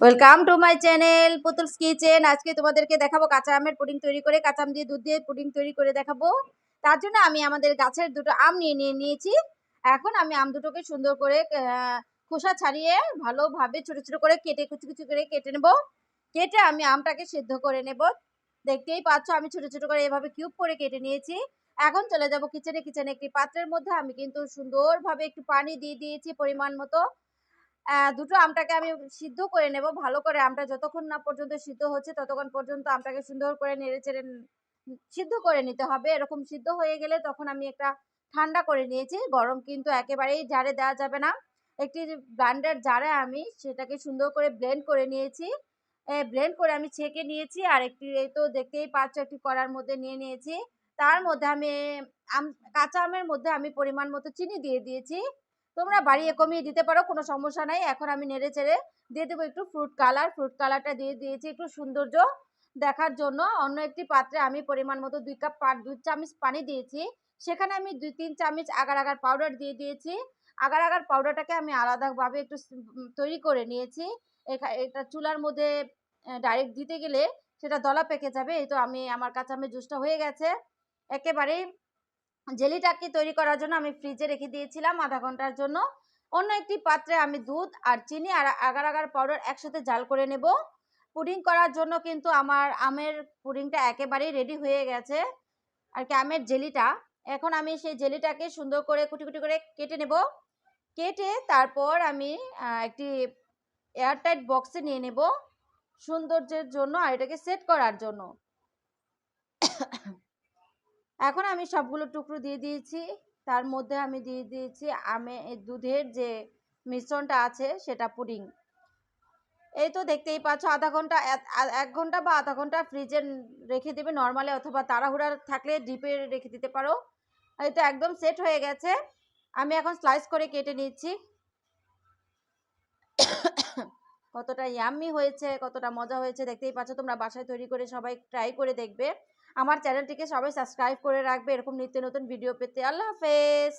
Welcome to my channel Putuls kitchen. আজকে তোমাদেরকে দেখাবো কাঁচা আমের পুডিং তৈরি করে, কাঁচা আম দিয়ে দুধ দিয়ে পুডিং তৈরি করে দেখাবো। তার জন্য আমি আমাদের গাছের দুটো আম নিয়েছি। এখন আমি আম দুটোকে সুন্দর করে খোসা ছাড়িয়ে ভালোভাবে ছোট ছোট করে কেটে কুচি কুচি করে কেটে নেব। কেটে আমি আমটাকে সেদ্ধ করে নেব। দেখতেই পাচ্ছ আমি ছোট ছোট করে এভাবে কিউব করে কেটে নিয়েছি। এখন চলে যাব কিচেনে। একটি পাত্রের মধ্যে আমি কিন্তু সুন্দরভাবে একটু পানি দিয়ে দিয়েছি পরিমাণ মতো। দুটো আমটাকে আমি সিদ্ধ করে নেব ভালো করে। আমটা যতক্ষণ না পর্যন্ত সিদ্ধ হচ্ছে ততক্ষণ পর্যন্ত আমটাকে সুন্দর করে নেড়েচেড়ে সিদ্ধ করে নিতে হবে। এরকম সিদ্ধ হয়ে গেলে তখন আমি একটা ঠান্ডা করে নিয়েছি। গরম কিন্তু একেবারেই জারে দেওয়া যাবে না। একটি ব্লেন্ডার জারে আমি সেটাকে সুন্দর করে ব্লেন্ড করে নিয়েছি। ব্লেন্ড করে আমি ছেঁকে নিয়েছি। আর একটি এই তো দেখতেই পাচ্ছ একটি কড়ার মধ্যে নিয়ে নিয়েছি। তার মধ্যে আমি কাঁচা আমের মধ্যে আমি পরিমাণ মতো চিনি দিয়ে দিয়েছি। তোমরা বাড়িয়ে কমিয়ে দিতে পারো, কোনো সমস্যা নাই। এখন আমি নেড়ে চেড়ে দিয়ে দেবো একটু ফ্রুট কালারটা দিয়ে দিয়েছি একটু সৌন্দর্য দেখার জন্য। অন্য একটি পাত্রে আমি পরিমাণ মতো 2 চামচ পানি দিয়েছি। সেখানে আমি 2-3 চামচ আগার আগার পাউডার দিয়ে দিয়েছি। আগার আগার পাউডারটাকে আমি আলাদাভাবে একটু তৈরি করে নিয়েছি। এটা চুলার মধ্যে ডাইরেক্ট দিতে গেলে সেটা দলা পেকে যাবে। এই তো আমার কাঁচা আমের জুসটা হয়ে গেছে একেবারেই। জেলিটাকে তৈরি করার জন্য আমি ফ্রিজে রেখে দিয়েছিলাম আধা ঘন্টার জন্য। অন্য একটি পাত্রে আমি দুধ আর চিনি আর আগার আগার পাউডার একসাথে জাল করে নেব। পুডিং করার জন্য কিন্তু আমার আমের পুডিংটা একেবারেই রেডি হয়ে গেছে আর কি, আমের জেলিটা। এখন আমি সেই জেলিটাকে সুন্দর করে কুটি কুটি করে কেটে নেব। কেটে তারপর আমি একটি এয়ারটাইট বক্সে নিয়ে নেব সৌন্দর্যের জন্য আর এটাকে সেট করার জন্য। এখন আমি সবগুলো টুকরো দিয়ে দিয়েছি। তার মধ্যে আমি দিয়ে দিয়েছি দুধের যে মিশ্রণটা আছে সেটা পুডিং। এই তো দেখতেই পাচ্ছ আধা ঘন্টা 1 ঘন্টা বা আধা ঘন্টা ফ্রিজে রেখে দেবে নর্মালে, অথবা তাড়াহুড়া থাকলে ডিপে রেখে দিতে পারো। এই তো একদম সেট হয়ে গেছে। আমি এখন স্লাইস করে কেটে নিচ্ছি। কতটা ইয়াম্মি হয়েছে, কতটা মজা হয়েছে দেখতেই পাচ্ছ। তোমরা বাসায় তৈরি করে সবাই ট্রাই করে দেখবে। আমার চ্যানেলটিকে সবাই সাবস্ক্রাইব করে রাখবে এরকম নিত্য নতুন ভিডিও পেতে। আল্লাহ হাফেজ।